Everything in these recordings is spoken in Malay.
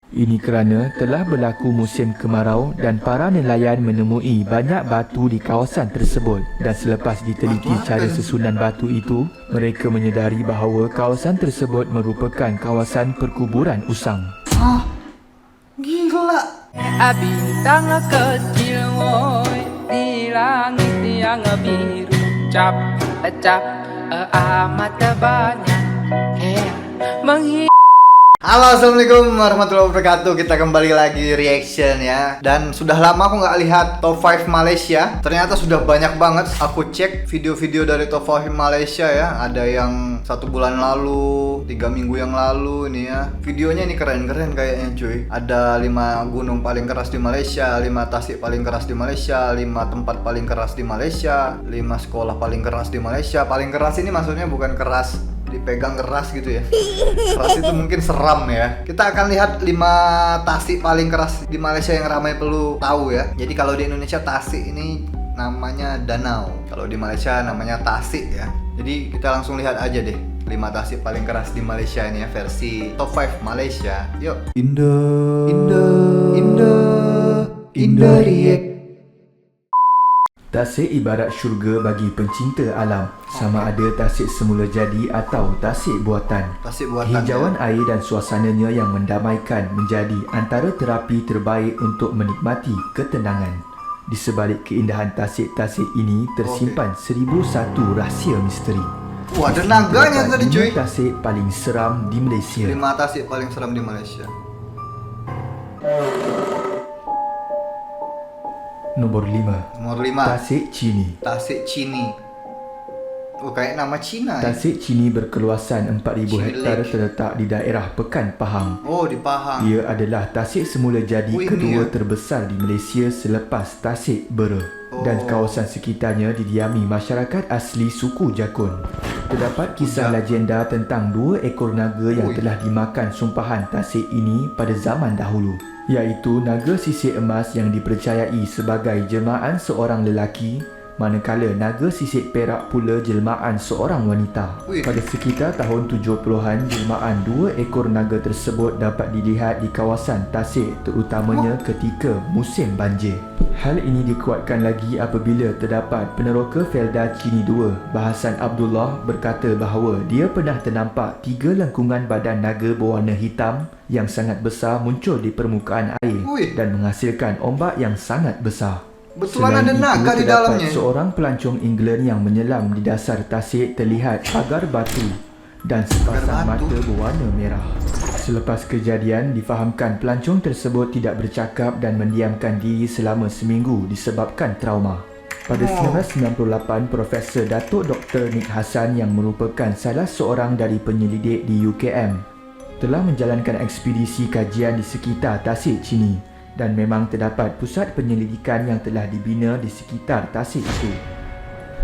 Ini kerana telah berlaku musim kemarau dan para nelayan menemui banyak batu di kawasan tersebut. Dan selepas diteliti cara susunan batu itu, mereka menyedari bahawa kawasan tersebut merupakan kawasan perkuburan usang. Hah? Gila. Bintang kecil woi di langit yang biru cap amat banyak Halo, assalamualaikum warahmatullahi wabarakatuh. Kita kembali lagi reaction ya. Dan sudah lama aku nggak lihat top 5 Malaysia. Ternyata sudah banyak banget. Aku cek video-video dari top 5 Malaysia ya. Ada yang 1 bulan lalu, 3 minggu yang lalu ini ya. Videonya ini keren-keren kayaknya cuy. Ada 5 gunung paling keras di Malaysia, 5 tasik paling keras di Malaysia, 5 tempat paling keras di Malaysia, 5 sekolah paling keras di Malaysia. Paling keras ini maksudnya bukan keras dipegang keras gitu ya. Keras itu mungkin seram ya. Kita akan lihat 5 tasik paling keras di Malaysia yang ramai perlu tahu ya. Jadi kalau di Indonesia tasik ini namanya danau, kalau di Malaysia namanya tasik ya. Jadi kita langsung lihat aja deh 5 tasik paling keras di Malaysia ini ya, versi top 5 Malaysia. Yuk. Indo React. Tasik ibarat syurga bagi pencinta alam. Sama ada tasik semula jadi atau tasik buatan. Tasik buatan. Hijauan air dan suasananya yang mendamaikan menjadi antara terapi terbaik untuk menikmati ketenangan. Di sebalik keindahan tasik-tasik ini tersimpan 1001 rahsia misteri. Wah, ada naganya tadi cuy. 5 tasik paling seram di Malaysia. 5 tasik paling seram di Malaysia. Nombor 5. Nomor 5. Tasik Chini. Tasik Chini. Oh, kayak nama Cina ya? Tasik Chini berkeluasan 4,000 hektar terletak di daerah Pekan Pahang. Oh, di Pahang. Ia adalah tasik semula jadi kedua terbesar di Malaysia selepas Tasik Bera. Dan kawasan sekitarnya didiami masyarakat asli suku Jakun. Terdapat kisah legenda tentang 2 ekor naga yang telah dimakan sumpahan tasik ini pada zaman dahulu, iaitu naga sisir emas yang dipercayai sebagai jelmaan seorang lelaki, manakala naga sisir perak pula jelmaan seorang wanita. Pada sekitar tahun 70-an, jelmaan 2 ekor naga tersebut dapat dilihat di kawasan tasik, terutamanya ketika musim banjir. Hal ini dikuatkan lagi apabila terdapat peneroka Felda Chini II, Bahasan Abdullah, berkata bahawa dia pernah ternampak 3 lengkungan badan naga berwarna hitam yang sangat besar muncul di permukaan air dan menghasilkan ombak yang sangat besar. Betulan ada naga di dalamnya. Seorang pelancong England yang menyelam di dasar tasik terlihat pagar batu dan sepasang mata berwarna merah. Selepas kejadian, difahamkan pelancong tersebut tidak bercakap dan mendiamkan diri selama seminggu disebabkan trauma. Pada 1998, Profesor Datuk Dr. Nick Hassan yang merupakan salah seorang dari penyelidik di UKM telah menjalankan ekspedisi kajian di sekitar Tasik Chini dan memang terdapat pusat penyelidikan yang telah dibina di sekitar tasik itu.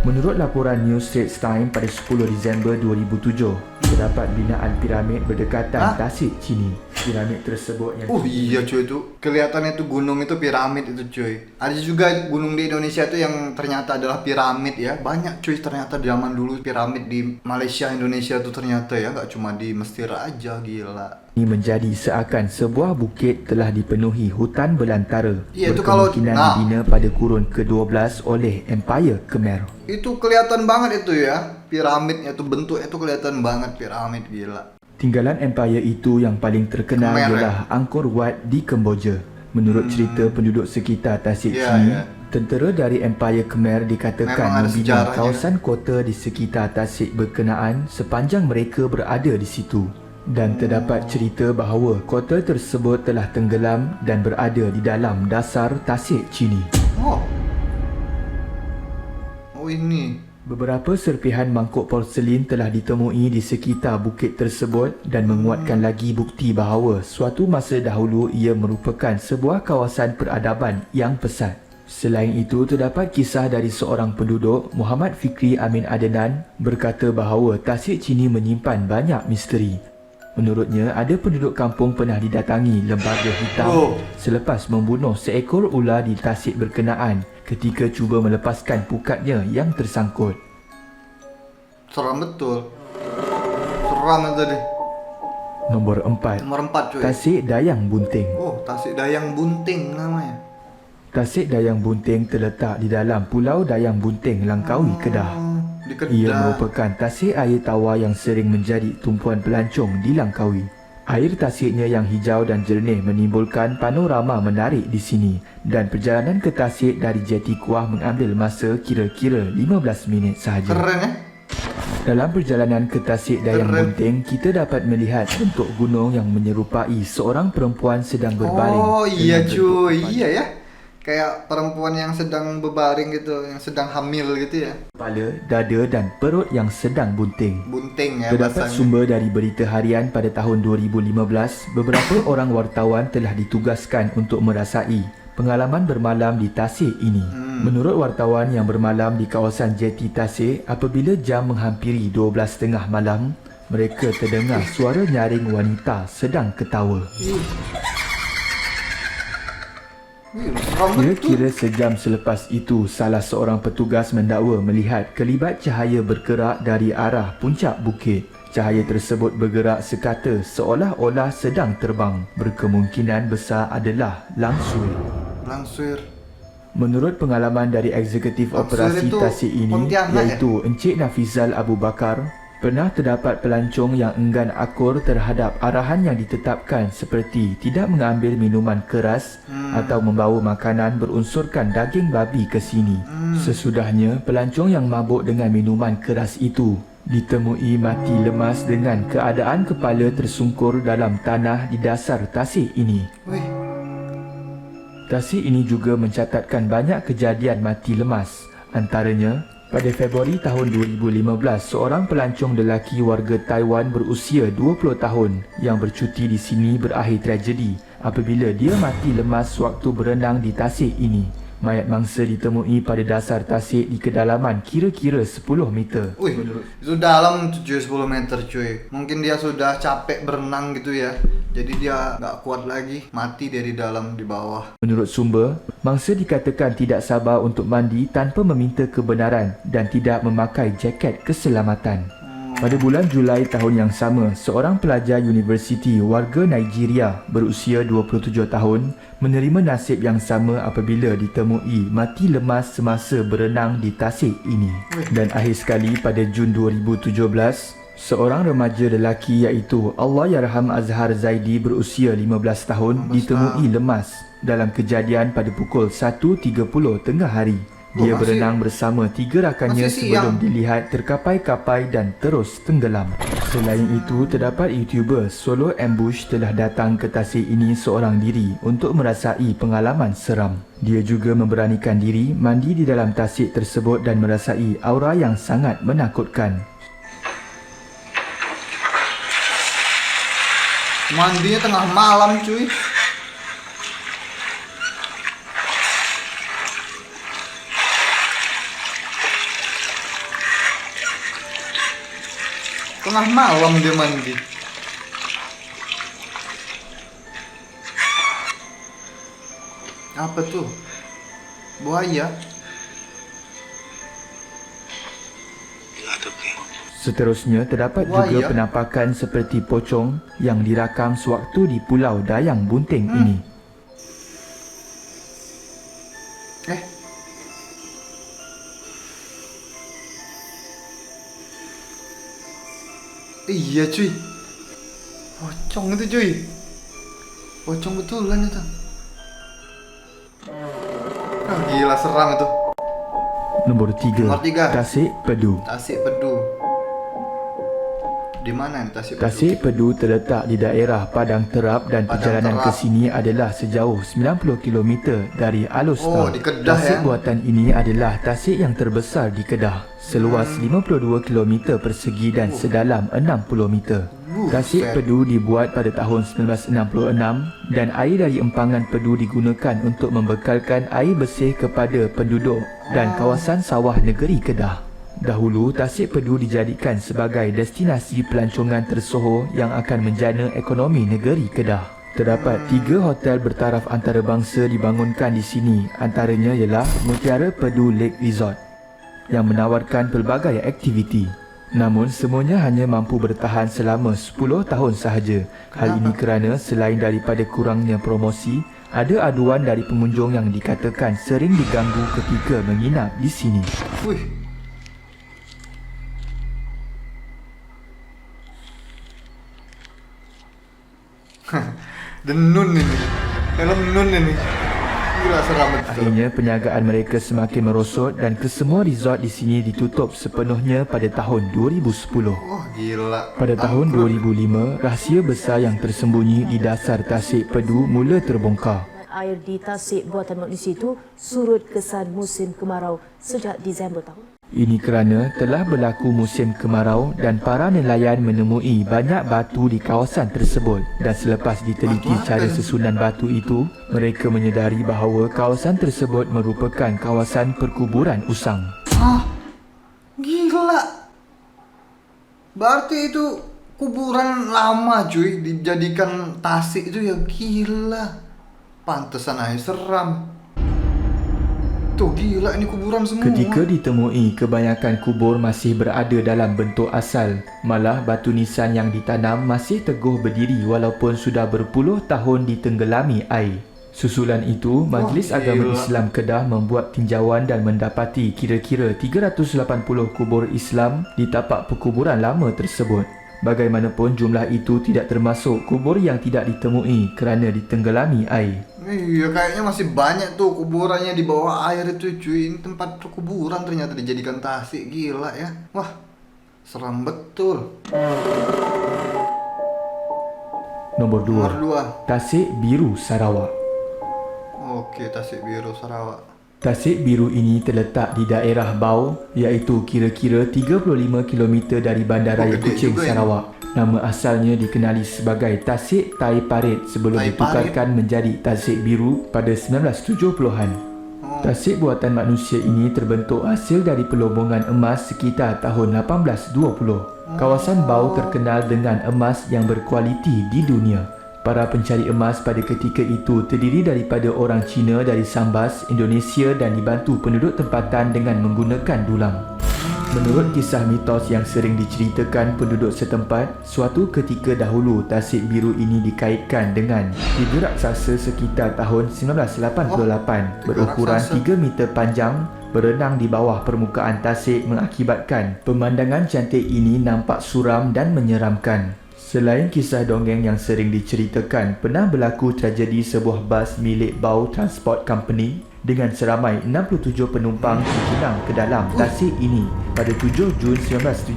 Menurut laporan New Straits Times pada 10 Disember 2007, terdapat binaan piramid berdekatan Tasik Chini. Piramid tersebut yang iya cuy, itu kelihatannya itu gunung itu piramid itu cuy. Ada juga gunung di Indonesia itu yang ternyata adalah piramid ya. Banyak cuy ternyata zaman dulu piramid di Malaysia, Indonesia itu ternyata ya, nggak cuma di Mesir aja, gila. ini menjadi seakan sebuah bukit telah dipenuhi hutan belantara. Iya, itu kalau dibina pada kurun ke-12 oleh Empire Khmer. Itu kelihatan banget itu ya, piramidnya itu bentuknya itu kelihatan banget piramid, gila. Tinggalan empire itu yang paling terkenal ialah Angkor Wat di Kemboja. Menurut cerita penduduk sekitar Tasik Chini, tentera dari Empire Khmer dikatakan membina kawasan kota di sekitar tasik berkenaan sepanjang mereka berada di situ. Dan terdapat cerita bahawa kota tersebut telah tenggelam dan berada di dalam dasar Tasik Chini. Oh ini. Beberapa serpihan mangkuk porselin telah ditemui di sekitar bukit tersebut dan menguatkan lagi bukti bahawa suatu masa dahulu ia merupakan sebuah kawasan peradaban yang pesat. Selain itu, terdapat kisah dari seorang penduduk, Muhammad Fikri Amin Adenan, berkata bahawa Tasik Chini menyimpan banyak misteri. Menurutnya, ada penduduk kampung pernah didatangi lembaga hitam selepas membunuh seekor ular di tasik berkenaan ketika cuba melepaskan pukatnya yang tersangkut. Seram betul. Seram itu deh. Nombor 4. Nomor 4 cuy. Tasik Dayang Bunting. Oh, Tasik Dayang Bunting namanya. Tasik Dayang Bunting terletak di dalam Pulau Dayang Bunting, Langkawi, Kedah. Di Kedah. Ia merupakan tasik air tawar yang sering menjadi tumpuan pelancong di Langkawi. Air tasiknya yang hijau dan jernih menimbulkan panorama menarik di sini, dan perjalanan ke tasik dari Jeti Kuah mengambil masa kira-kira 15 minit sahaja. Keren ya? Dalam perjalanan ke Tasik Dayang Keren. Bunting, kita dapat melihat bentuk gunung yang menyerupai seorang perempuan sedang berbaring. Oh iya dengan bentuk cuy, kepala- iya ya. Kayak perempuan yang sedang berbaring gitu, yang sedang hamil gitu ya. Kepala, dada dan perut yang sedang bunting. Bunting ya Terdapat bahasanya. sumber dari berita harian pada tahun 2015, beberapa orang wartawan telah ditugaskan untuk merasai pengalaman bermalam di tasik ini. Menurut wartawan yang bermalam di kawasan Jeti Tasik, apabila jam menghampiri 12.30 malam, mereka terdengar suara nyaring wanita sedang ketawa. Seram betul. Kira-kira sejam selepas itu, salah seorang petugas mendakwa melihat kelibat cahaya bergerak dari arah puncak bukit. Cahaya tersebut bergerak sekata seolah-olah sedang terbang. Berkemungkinan besar adalah langsui. Langsir. Menurut pengalaman dari eksekutif Langsir operasi itu tasik ini, Pontianak, iaitu Encik Nafizal Abu Bakar, pernah terdapat pelancong yang enggan akur terhadap arahan yang ditetapkan seperti tidak mengambil minuman keras atau membawa makanan berunsurkan daging babi ke sini. Sesudahnya, pelancong yang mabuk dengan minuman keras itu ditemui mati lemas dengan keadaan kepala tersungkur dalam tanah di dasar tasik ini. Wih, Tasik ini juga mencatatkan banyak kejadian mati lemas. Antaranya, pada Februari tahun 2015, seorang pelancong lelaki warga Taiwan berusia 20 tahun yang bercuti di sini berakhir tragedi apabila dia mati lemas waktu berenang di tasik ini. Mayat mangsa ditemui pada dasar tasik di kedalaman kira-kira 10 meter. wih, itu dalam tuh cuy, 10 meter cuy. Mungkin dia sudah capek berenang gitu ya. Jadi dia nggak kuat lagi, mati dia di dalam di bawah. Menurut sumber, mangsa dikatakan tidak sabar untuk mandi tanpa meminta kebenaran dan tidak memakai jaket keselamatan. Pada bulan Julai tahun yang sama, seorang pelajar universiti warga Nigeria berusia 27 tahun menerima nasib yang sama apabila ditemui mati lemas semasa berenang di tasik ini. Dan akhir sekali pada Jun 2017, seorang remaja lelaki iaitu Allahyarham Azhar Zaidi berusia 15 tahun ditemui lemas dalam kejadian pada pukul 1.30 tengah hari. Dia Oh, masih- berenang bersama 3 rakannya masih sebelum siang. dilihat terkapai-kapai dan terus tenggelam. Selain itu, terdapat YouTuber Solo Ambush telah datang ke tasik ini seorang diri untuk merasai pengalaman seram. Dia juga memberanikan diri mandi di dalam tasik tersebut dan merasai aura yang sangat menakutkan. Mandinya tengah malam cuy. Tengah malam dia mandi. Apa tuh? Buaya. Seterusnya, terdapat Wah, juga ya. penampakan seperti pocong yang dirakam sewaktu di Pulau Dayang Bunting ini. Eh. Iya cuy. Pocong itu cuy. Pocong betulan itu. Ah, gila seram itu. Nombor 3, Nomor 3. Tasik Pedu. Tasik Pedu. Di mana nih Tasik Pedu? Tasik Pedu terletak di daerah Padang Terap dan Padang perjalanan ke Terap. sini adalah sejauh 90 km dari Oh, Alor. di Kedah Tasik ya. buatan ini adalah tasik yang terbesar di Kedah, seluas 52 km persegi dan sedalam 60 meter. Tasik Pedu dibuat pada tahun 1966 dan air dari empangan Pedu digunakan untuk membekalkan air bersih kepada penduduk dan kawasan sawah negeri Kedah. Dahulu, Tasik Pedu dijadikan sebagai destinasi pelancongan tersohor yang akan menjana ekonomi negeri Kedah. Terdapat 3 hotel bertaraf antarabangsa dibangunkan di sini, antaranya ialah Mutiara Pedu Lake Resort yang menawarkan pelbagai aktiviti. Namun semuanya hanya mampu bertahan selama 10 tahun sahaja. Hal ini kerana selain daripada kurangnya promosi, ada aduan dari pengunjung yang dikatakan sering diganggu ketika menginap di sini. Wih. Denun ini. Film Nun ini. Gila seram betul. Akhirnya penjagaan mereka semakin merosot dan kesemua resort di sini ditutup sepenuhnya pada tahun 2010. Oh gila. Pada tahun 2005, rahsia besar yang tersembunyi di dasar Tasik Pedu mula terbongkar. Air di Tasik buatan manusia itu surut kesan musim kemarau sejak Disember tahun. Ini kerana telah berlaku musim kemarau dan para nelayan menemui banyak batu di kawasan tersebut. Dan selepas diteliti cara susunan batu itu, mereka menyedari bahawa kawasan tersebut merupakan kawasan perkuburan usang. Hah? Gila. Berarti itu kuburan lama cuy, dijadikan Tasik itu ya gila. Pantesan aja seram. Tuh gila ini kuburan semua. Ketika ditemui, kebanyakan kubur masih berada dalam bentuk asal. Malah batu nisan yang ditanam masih teguh berdiri walaupun sudah berpuluh tahun ditenggelami air. Susulan itu, Majlis Agama Islam Kedah membuat tinjauan dan mendapati kira-kira 380 kubur Islam di tapak perkuburan lama tersebut. Bagaimanapun jumlah itu tidak termasuk kubur yang tidak ditemui kerana ditenggelami air. Iya kayaknya masih banyak tuh kuburannya di bawah air itu cuy. Ini tempat kuburan ternyata dijadikan Tasik, gila ya. Wah, seram betul. Nombor 2. Tasik Biru Sarawak. Oke, Tasik Biru Sarawak. Tasik Biru ini terletak di daerah Bau, iaitu kira-kira 35 km dari Bandaraya Kuching, Sarawak. Nama asalnya dikenali sebagai Tasik Tai Parit sebelum ditukarkan menjadi Tasik Biru pada 1970-an. Tasik buatan manusia ini terbentuk hasil dari pelombongan emas sekitar tahun 1820. Kawasan Bau terkenal dengan emas yang berkualiti di dunia. Para pencari emas pada ketika itu terdiri daripada orang Cina dari Sambas, Indonesia dan dibantu penduduk tempatan dengan menggunakan dulang. Menurut kisah mitos yang sering diceritakan penduduk setempat, suatu ketika dahulu Tasik Biru ini dikaitkan dengan tiga raksasa sekitar tahun 1988 berukuran 3 meter panjang berenang di bawah permukaan tasik mengakibatkan pemandangan cantik ini nampak suram dan menyeramkan. Selain kisah dongeng yang sering diceritakan, pernah berlaku tragedi sebuah bas milik Bau Transport Company dengan seramai 67 penumpang terjenam ke dalam tasik ini pada 7 Jun 1979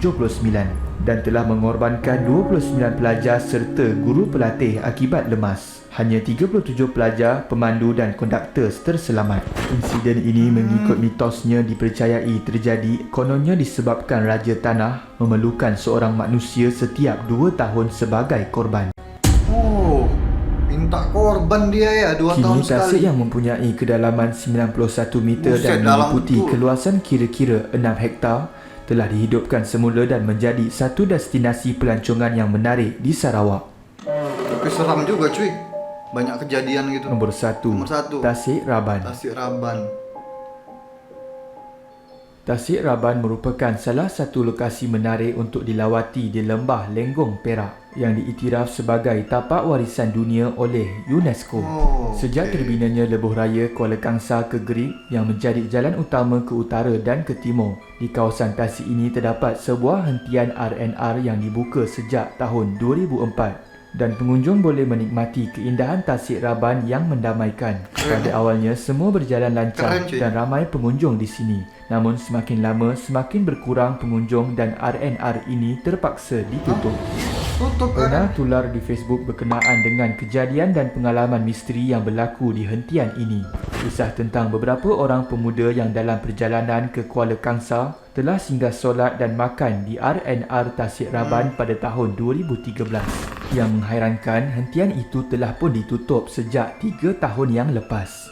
dan telah mengorbankan 29 pelajar serta guru pelatih akibat lemas. Hanya 37 pelajar, pemandu dan konduktor terselamat. Insiden ini mengikut mitosnya dipercayai terjadi kononnya disebabkan Raja Tanah memerlukan seorang manusia setiap 2 tahun sebagai korban. Oh, minta korban dia ya 2 tahun Kini sekali. tasik yang mempunyai kedalaman 91 meter dan meliputi keluasan kira-kira 6 hektar telah dihidupkan semula dan menjadi satu destinasi pelancongan yang menarik di Sarawak. Tapi seram juga cuy. Banyak kejadian gitu. Nombor 1. Tasik Raban. Tasik Raban. Tasik Raban merupakan salah satu lokasi menarik untuk dilawati di Lembah Lenggong Perak yang diiktiraf sebagai tapak warisan dunia oleh UNESCO. Sejak terbinanya lebuh raya Kuala Kangsar ke Gerik yang menjadi jalan utama ke utara dan ke timur, di kawasan tasik ini terdapat sebuah hentian R&R yang dibuka sejak tahun 2004. Dan pengunjung boleh menikmati keindahan Tasik Raban yang mendamaikan. Pada awalnya semua berjalan lancar dan ramai pengunjung di sini. Namun semakin lama semakin berkurang pengunjung dan R&R ini terpaksa ditutup. Pernah tular di Facebook berkenaan dengan kejadian dan pengalaman misteri yang berlaku di hentian ini. Kisah tentang beberapa orang pemuda yang dalam perjalanan ke Kuala Kangsar telah singgah solat dan makan di R&R Tasik Raban pada tahun 2013. Yang menghairankan, hentian itu telah pun ditutup sejak 3 tahun yang lepas.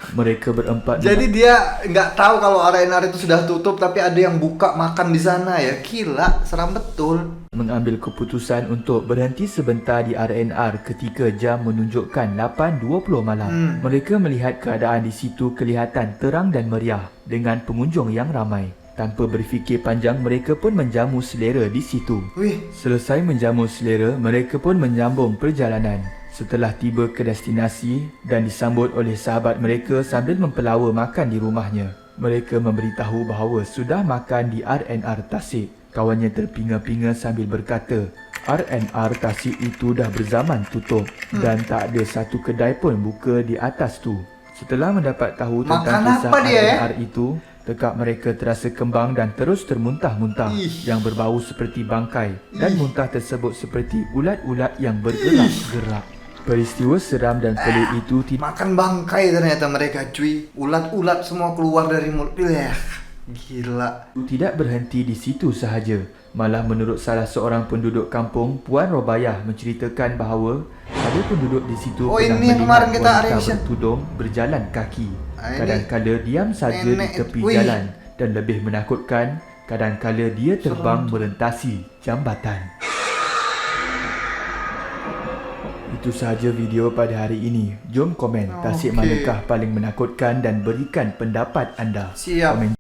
Mereka berempat Jadi dia nggak tahu kalau R&R itu sudah tutup, tapi ada yang buka makan di sana ya. Gila, seram betul. mengambil keputusan untuk berhenti sebentar di R&R ketika jam menunjukkan 8.20 malam. Mereka melihat keadaan di situ kelihatan terang dan meriah dengan pengunjung yang ramai. Tanpa berfikir panjang, mereka pun menjamu selera di situ. Wih, Selesai menjamu selera, mereka pun menyambung perjalanan. Setelah tiba ke destinasi dan disambut oleh sahabat mereka sambil mempelawa makan di rumahnya, mereka memberitahu bahawa sudah makan di R&R Tasik. Kawannya terpinga-pinga sambil berkata, R&R Tasik itu dah berzaman tutup dan tak ada satu kedai pun buka di atas tu. Setelah mendapat tahu tentang Makan kisah apa dia, R&R itu, tekak mereka terasa kembang dan terus termuntah-muntah yang berbau seperti bangkai dan muntah tersebut seperti ulat-ulat yang bergerak-gerak. Peristiwa seram dan pelik itu makan bangkai ternyata mereka cuy. Ulat-ulat semua keluar dari mulut. Gila. tidak berhenti di situ sahaja. Malah menurut salah seorang penduduk kampung, Puan Robayah menceritakan bahawa ada penduduk di situ pernah ini yang kemarin kita melihat wanita reaction. bertudung berjalan kaki. Ini Kadang-kala diam saja di nenek. tepi Wih. jalan dan lebih menakutkan, kadang-kala dia terbang merentasi jambatan. Itu sahaja video pada hari ini. Jom komen Tasik Okey. manakah paling menakutkan dan berikan pendapat anda. Siap. Komen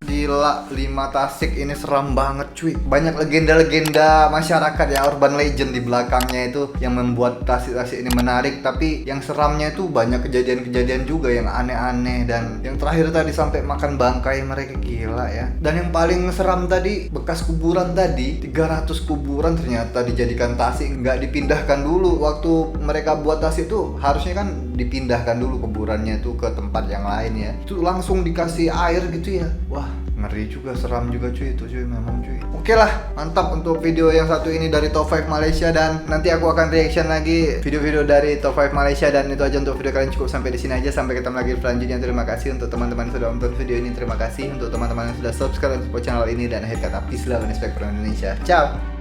Gila, 5 Tasik ini seram banget cuy. Banyak legenda-legenda masyarakat ya, urban legend di belakangnya itu yang membuat Tasik-Tasik ini menarik. Tapi yang seramnya itu banyak kejadian-kejadian juga yang aneh-aneh. Dan yang terakhir tadi sampai makan bangkai mereka, gila ya. Dan yang paling seram tadi, bekas kuburan tadi, 300 kuburan ternyata dijadikan Tasik. Nggak dipindahkan dulu. Waktu mereka buat Tasik itu harusnya kan dipindahkan dulu kuburannya itu ke tempat yang lain ya. Itu langsung dikasih air gitu ya. Wah, ngeri juga, seram juga cuy itu cuy, memang cuy. Oke lah, mantap untuk video yang satu ini dari Top 5 Malaysia. Dan nanti aku akan reaction lagi video-video dari Top 5 Malaysia. Dan itu aja untuk video kalian, cukup sampai di sini aja. Sampai ketemu lagi di selanjutnya. Terima kasih untuk teman-teman yang sudah menonton video ini. Terima kasih untuk teman-teman yang sudah subscribe untuk channel ini. Dan akhir kata, peace, love, and respect for Indonesia. Ciao.